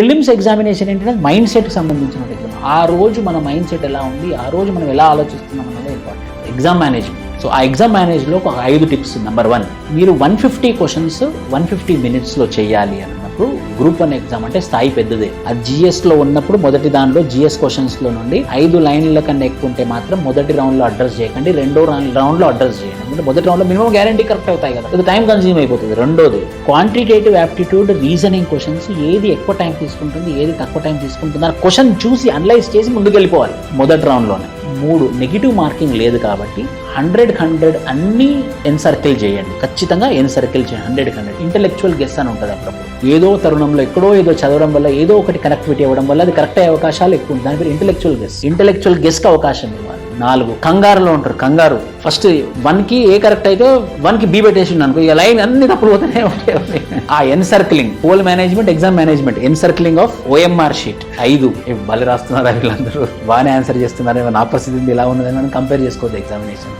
Prelims examination ఏంటంటే mind సెట్కి సంబంధించిన ఎగ్జామ్. ఆ రోజు మన మైండ్ సెట్ ఎలా ఉంది, ఆ రోజు మనం ఎలా ఆలోచిస్తున్నాం అన్నది ఇంపార్టెంట్. Exam management. సో ఆ ఎగ్జామ్ మేనేజ్లో ఒక 5 టిప్స్. నెంబర్ 1, మీరు 150 క్వశ్చన్స్ 150 మినిట్స్లో చేయాలి అన్నప్పుడు గ్రూప్ 1 ఎగ్జామ్ అంటే స్థాయి పెద్దదే. అది జిఎస్లో ఉన్నప్పుడు మొదటి దానిలో జిఎస్ క్వశ్చన్స్లో నుండి 5 లైన్ల కన్నా ఎక్కువ ఉంటే మాత్రం మొదటి రౌండ్లో అడ్రస్ చేయకండి, రెండో రౌండ్లో అడ్రస్ చేయండి. ఎందుకంటే మొదటి రౌండ్లో మినిమం గ్యారంటీ కరెక్ట్ అవుతాయి కదా, అది టైం కన్జ్యూమ్ అయిపోతుంది. రెండోది క్వాంటిటేటివ్ యాప్టిట్యూడ్, రీజనింగ్ క్వశ్చన్స్ ఏది ఎక్కువ టైం తీసుకుంటుంది, ఏది తక్కువ టైం తీసుకుంటుంది ఆ క్వశ్చన్ చూసి అనలైజ్ చేసి ముందుకెళ్ళిపోవాలి మొదటి రౌండ్లోనే. 3, నెగిటివ్ మార్కింగ్ లేదు కాబట్టి 100 అన్నీ ఎన్సర్కిల్ చేయండి. ఖచ్చితంగా ఎన్సర్కిల్ చేయండి 100. ఇంటెలెక్చువల్ గెస్ అని ఉంటుంది. అప్పుడప్పుడు ఏదో తరుణంలో ఎక్కడో ఏదో చదవడం వల్ల ఏదో ఒకటి కనెక్టివిటీ అవ్వడం వల్ల అది కరెక్ట్ అయ్యే అవకాశాలు ఎక్కువ ఉంటుంది. దాని పేరు ఇంటెలెక్చువల్ గెస్కి అవకాశం ఇవ్వాలి. 4, కంగారులో ఉంటారు. కంగారు ఫస్ట్ 1కి ఏ కరెక్ట్ అయితే 1కి బి పెట్టేసి అనుకో, ఇక లైన్ అన్ని తప్పులు పోతూనే ఉంటాయి. ఆ encircling, pole management, exam management, encircling of OMR sheet. 5, బలి రాస్తున్నారా వీళ్ళందరూ, బాగానే ఆన్సర్ చేస్తున్నారా, నా పరిస్థితి ఇలా ఉన్నదని మనం కంపేర్ చేసుకోవద్దు ఎగ్జామినేషన్.